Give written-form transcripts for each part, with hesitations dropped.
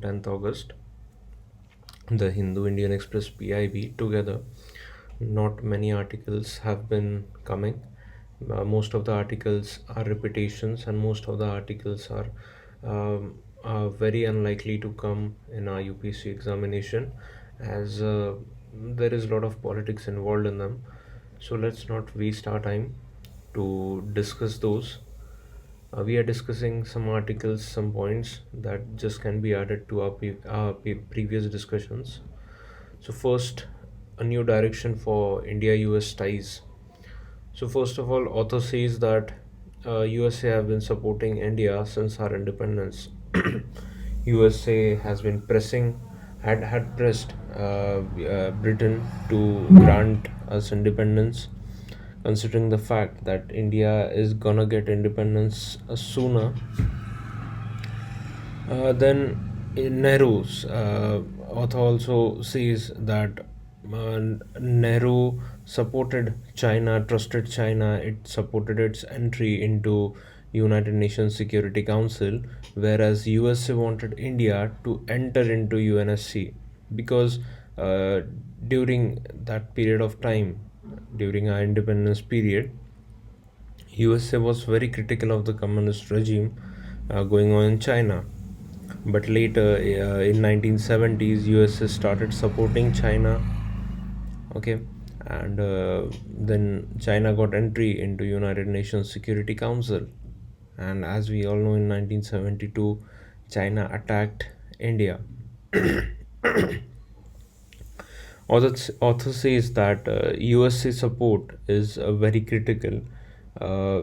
10th August, the Hindu Indian Express PIB together. Not many articles have been coming. Most of the articles are repetitions, and most of the articles are very unlikely to come in our UPSC examination, as there is a lot of politics involved in them. So let's not waste our time to discuss those. We are discussing some articles, some points that just can be added to our previous discussions. So, first, a new direction for India US ties. So, first of all, author says that USA have been supporting India since our independence. USA has been had pressed Britain to grant us independence, considering the fact that India is gonna get independence sooner. Then in Nehru's author also says that Nehru supported China, trusted China, it supported its entry into United Nations Security Council, whereas USA wanted India to enter into UNSC because uh, during that period of time, during our independence period, USA was very critical of the communist regime going on in China. But later, in 1970s, USA started supporting China. Okay, and then China got entry into United Nations Security Council, and as we all know, in 1972, China attacked India. Author says that USA support is very critical. Uh,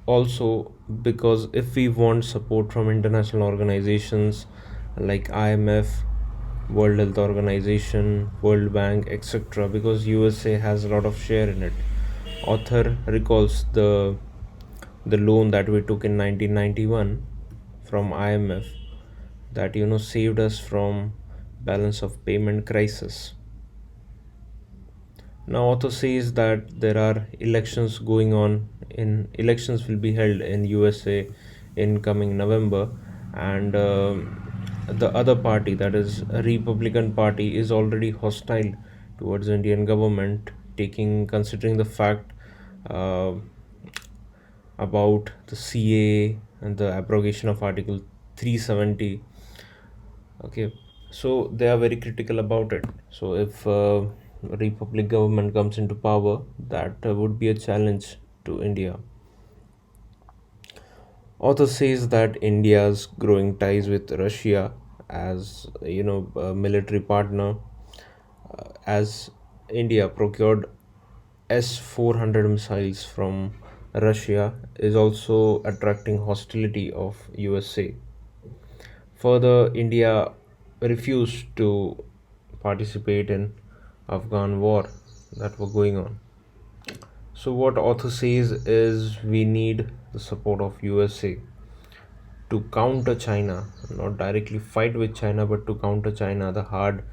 Also, because if we want support from international organizations like IMF, World Health Organization, World Bank, etc., because USA has a lot of share in it. Author recalls the loan that we took in 1991 from IMF that saved us from balance of payment crisis. Now, author says that there are elections going on. In elections will be held in USA in coming November, and the other party, that is a Republican Party, is already hostile towards Indian government, taking considering the fact uh, about the CA and the abrogation of Article 370. Okay, so they are very critical about it. So if Republic government comes into power, that would be a challenge to India. Author says that India's growing ties with Russia as a military partner, as India procured S-400 missiles from Russia, is also attracting hostility of USA. Further, India refused to participate in Afghan war that were going on. So what author says is we need the support of USA to counter China, not directly fight with China, but to counter China, the hard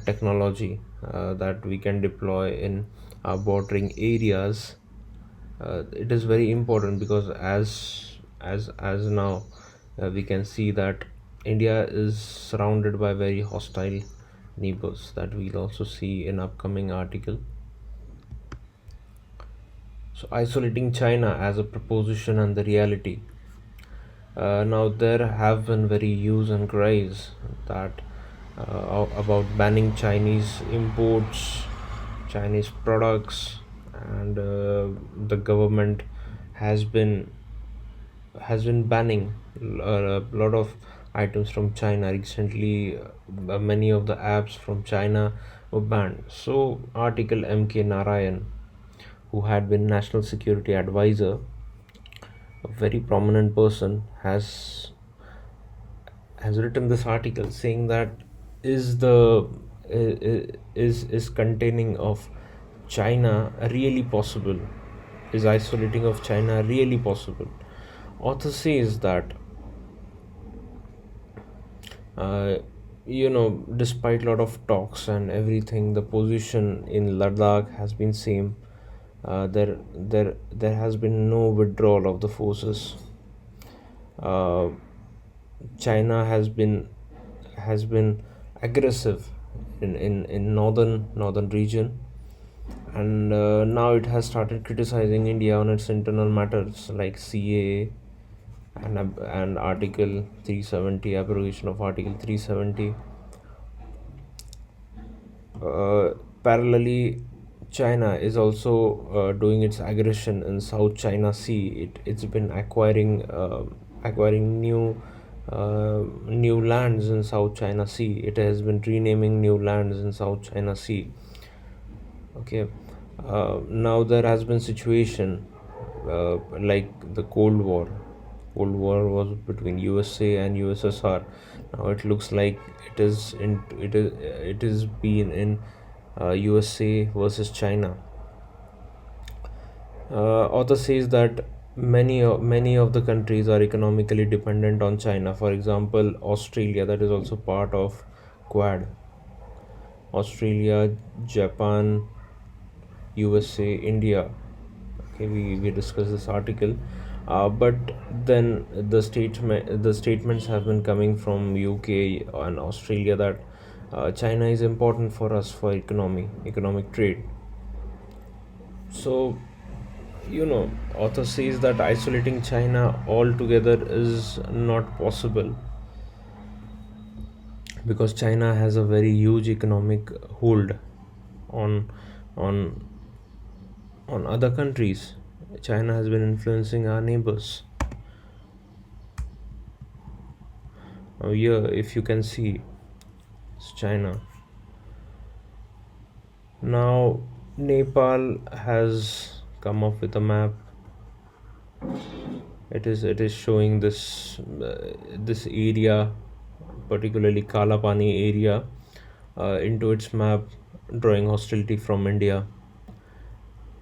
technology that we can deploy in our bordering areas. It is very important because as now we can see that India is surrounded by very hostile neighbors that we'll also see in upcoming article. So isolating China as a proposition and the reality. Now there have been very hues and cries that about banning Chinese imports, Chinese products, and the government has been banning a lot of items from China recently. Many of the apps from China were banned. So article MK Narayan, who had been national security advisor, a very prominent person, has written this article saying that is the is containing of China really possible? Is isolating of China really possible? Author says that uh, despite a lot of talks and everything, the position in Ladakh has been same. There has been no withdrawal of the forces. uh, China has been aggressive in northern region, and now it has started criticizing India on its internal matters like CAA and Article 370, abrogation of Article 370. Parallelly, China is also doing its aggression in South China Sea. It's been acquiring new lands in South China Sea. It has been renaming new lands in South China Sea. Okay, now there has been situation like the Cold War. Cold War was between USA and USSR. Now it looks like it is been in USA versus China. Author says that many of the countries are economically dependent on China. For example, Australia, that is also part of Quad. Australia, Japan, USA, India. Okay, we discussed this article, but then the statements have been coming from UK and Australia that China is important for us for economic trade. So, author says that isolating China altogether is not possible because China has a very huge economic hold on on on other countries. China has been influencing our neighbors. Now here, if you can see, it's China. Now Nepal has come up with a map. It is showing this area, particularly Kalapani area, into its map, drawing hostility from India.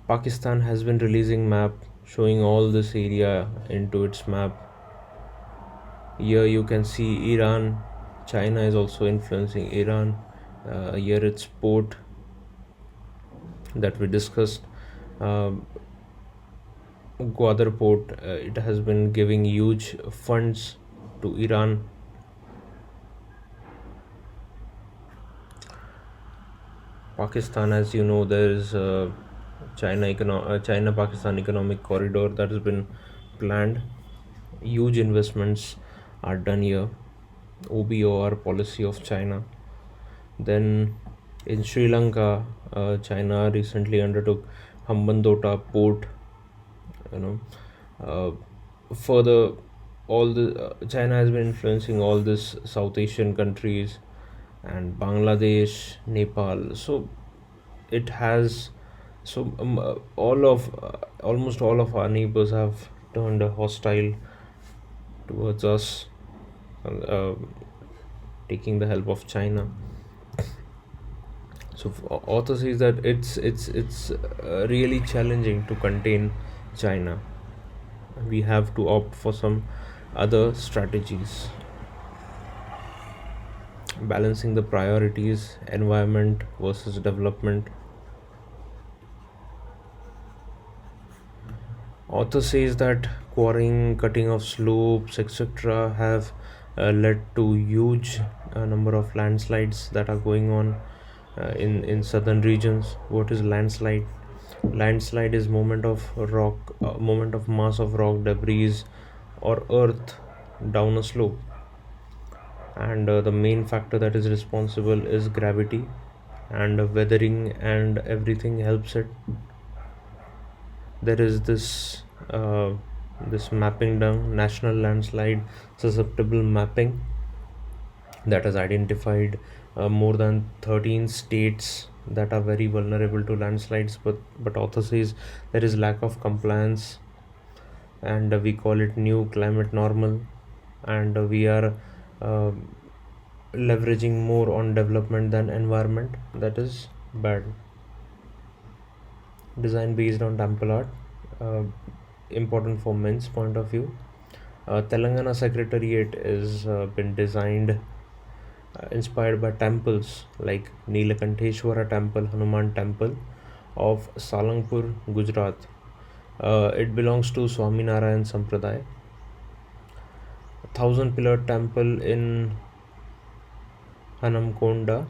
Pakistan has been releasing map showing all this area into its map. Here you can see Iran. China is also influencing Iran. Here it's port that we discussed. Uh, Gwadar port, it has been giving huge funds to Iran. Pakistan, as you know, there is China Pakistan economic corridor that has been planned. Huge investments are done here. OBOR policy of China. Then in Sri Lanka, China recently undertook Hambantota port. You know, further, all the China has been influencing all these South Asian countries and Bangladesh, Nepal. So it has all of almost all of our neighbors have turned hostile towards us, uh, taking the help of China. So author says that it's really challenging to contain China. We have to opt for some other strategies, balancing the priorities, environment versus development. Author says that quarrying, cutting of slopes, etc., have led to huge number of landslides that are going on in southern regions. What is landslide? Landslide is movement of mass of rock debris or earth down a slope, and the main factor that is responsible is gravity, and weathering and everything helps it. There is this mapping done, national landslide susceptible mapping, that has identified more than 13 states that are very vulnerable to landslides, but author says there is lack of compliance, and we call it new climate normal, and we are uh, leveraging more on development than environment. That is bad. Design based on temple art, uh, important for men's point of view. Telangana Secretariat is been designed inspired by temples like Neelakanteshwara Temple, Hanuman Temple of Salangpur, Gujarat. It belongs to Swaminarayan Sampradaya. Thousand Pillar Temple in Hanamkonda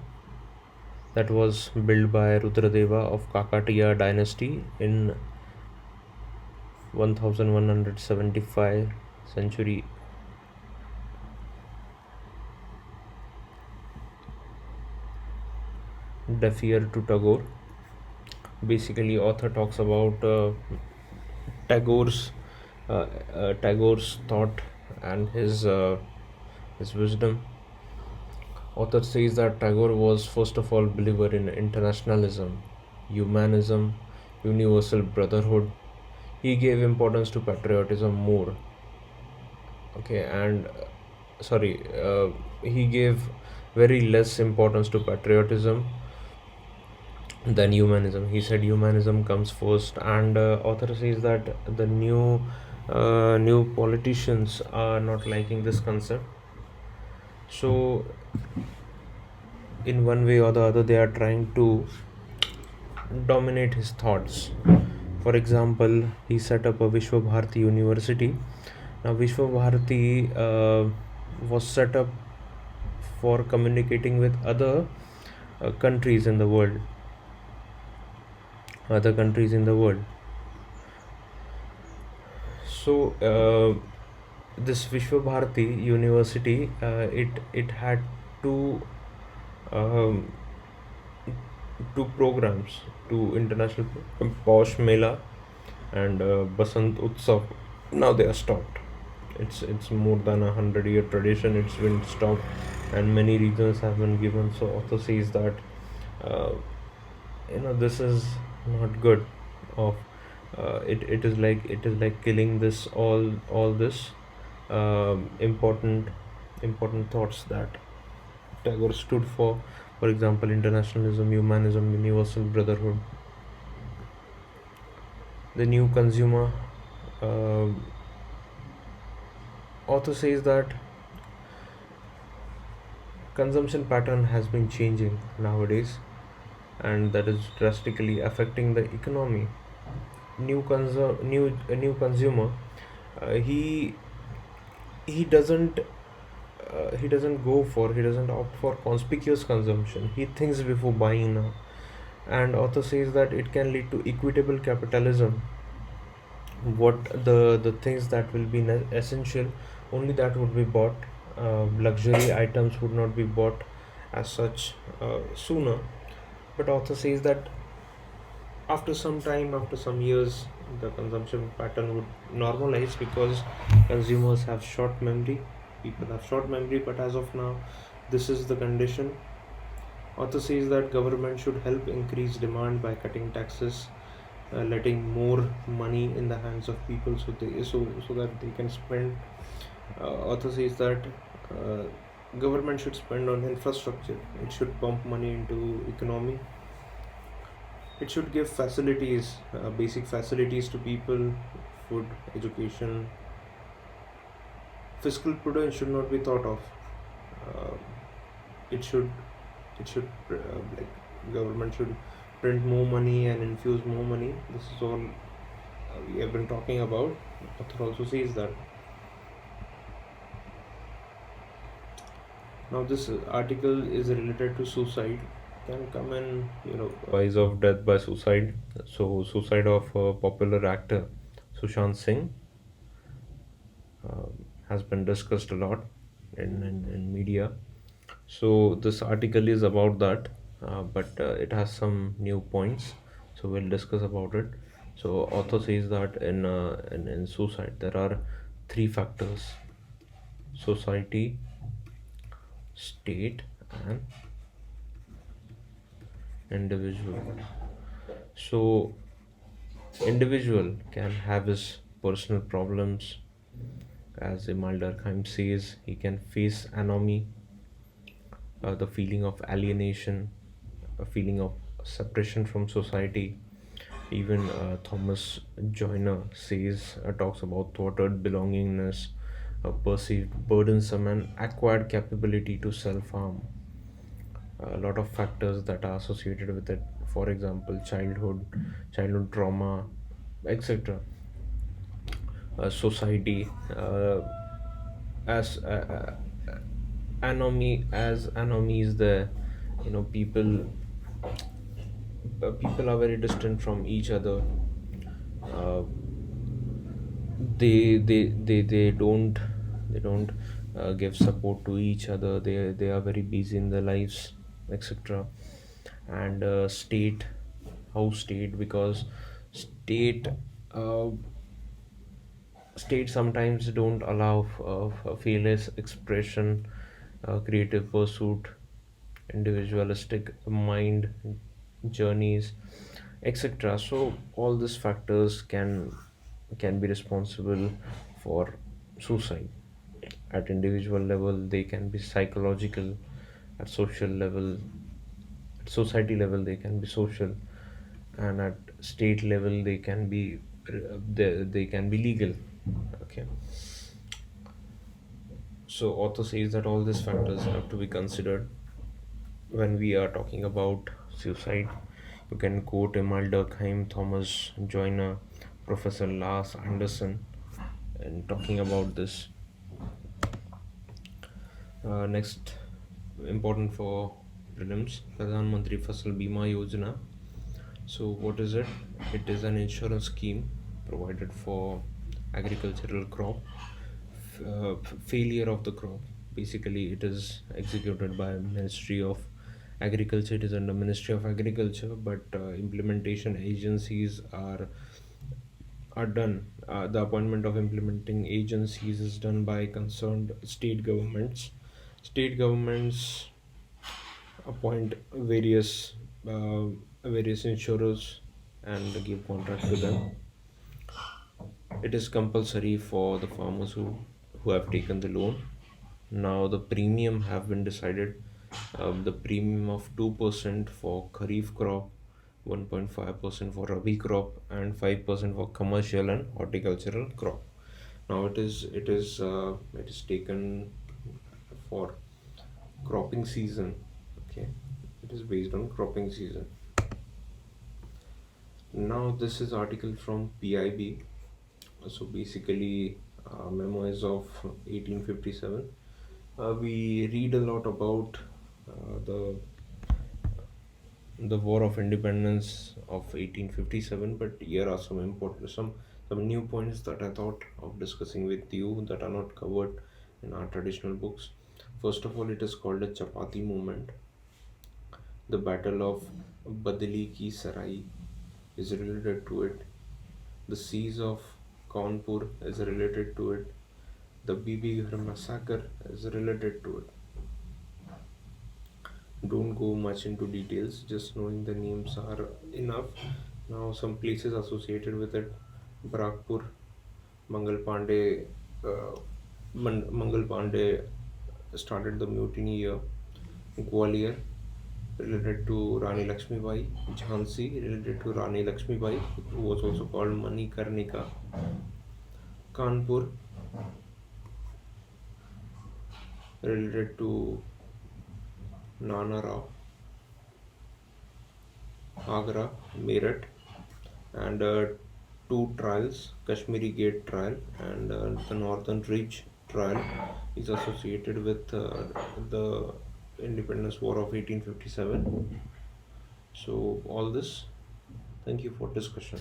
that was built by Rudradeva of Kakatiya dynasty in 1175 century. Defier to Tagore. Basically, author talks about Tagore's Tagore's thought and his wisdom. Author says that Tagore was first of all believer in internationalism, humanism, universal brotherhood. He gave importance to patriotism more. Okay, and sorry, he gave very less importance to patriotism than humanism. He said humanism comes first, and author says that the new politicians are not liking this concept. So, in one way or the other, they are trying to dominate his thoughts. For example, he set up a Vishwa Bharati University. Now, Vishwa Bharati was set up for communicating with countries in the world, other countries in the world. So, this Vishwa Bharati University, it had two um, two programs, two international Posh Mela and Basant Utsav. Now they are stopped. It's more than 100-year tradition. It's been stopped, and many reasons have been given. So author says that uh, this is not good. Of it is like killing this all this important thoughts that Tagore stood for. For example, internationalism, humanism, universal brotherhood. The new consumer. Uh, Author says that consumption pattern has been changing nowadays, and that is drastically affecting the economy. New consumer, he he doesn't opt for conspicuous consumption. He thinks before buying now, and author says that it can lead to equitable capitalism. What the things that will be essential, only that would be bought. Luxury items would not be bought as such sooner. But author says that after some time, after some years, the consumption pattern would normalize because consumers have short memory. People have short memory, but as of now, this is the condition. Author says that government should help increase demand by cutting taxes, letting more money in the hands of people, so that they can spend. Author says that uh, government should spend on infrastructure. It should pump money into economy. It should give facilities, basic facilities to people, food, education. Fiscal prudence should not be thought of. Uh, it should like government should print more money and infuse more money. This is all we have been talking about. Author also says that. Now this article is related to suicide. Can come in, wise of death by suicide. So suicide of popular actor Sushant Singh has been discussed a lot in media. So this article is about that, but it has some new points. So we'll discuss about it. So author says that in suicide there are three factors: society, state, and individual. So individual can have his personal problems. As Imal Durkheim says, he can face anomie, the feeling of alienation, a feeling of separation from society. Even Thomas Joyner talks about thwarted belongingness, a perceived burdensome and acquired capability to self harm. A lot of factors that are associated with it. For example, childhood trauma, etc. Society, as anomie is there. People people are very distant from each other. uh, they don't give support to each other. They are very busy in their lives, etc. And state, because state uh, state sometimes don't allow fearless expression, creative pursuit, individualistic mind journeys, etc. So all these factors can be responsible for suicide. At individual level, they can be psychological. At social level, at society level, they can be social, and at state level, they can be legal. Okay. So author says that all these factors have to be considered when we are talking about suicide. You can quote Emil Durkheim, Thomas Joyner, Professor Lars Anderson, and talking about this. Next, important for prelims, Pradhan Mantri Fasal Bima Yojana. So, what is it? It is an insurance scheme provided for agricultural crop failure of the crop. Basically, it is executed by Ministry of Agriculture. It is under Ministry of Agriculture, but implementation agencies are done. The appointment of implementing agencies is done by concerned state governments. State governments appoint uh, various insurers and give contract to them. It is compulsory for the farmers who have taken the loan. Now the premium have been decided. The premium of 2% for Kharif crop, 1.5% for Rabi crop, and 5% for commercial and horticultural crop. Now it is taken for cropping season. Okay, it is based on cropping season. Now this is article from PIB. So basically, memo is of 1857. We read a lot about the War of Independence of 1857, but here are some new points that I thought of discussing with you that are not covered in our traditional books. First of all, it is called a Chapati movement. The Battle of Badli Ki Sarai is related to it. The siege of Kanpur is related to it. The Bibi Ghar massacre is related to it. Don't go much into details, just knowing the names are enough. Now, some places associated with it: Barakpur, Mangal Pandey. Mangal Pandey started the mutiny here. Gwalior, related to Rani Lakshmi Bai. Jhansi, related to Rani Lakshmi Bai, who was also called Mani Karnika. Kanpur, related to Nana Rao. Agra, Meerut, and two trials, Kashmiri Gate trial and the Northern Ridge trial, is associated with the Independence War of 1857. So all this, thank you for discussion.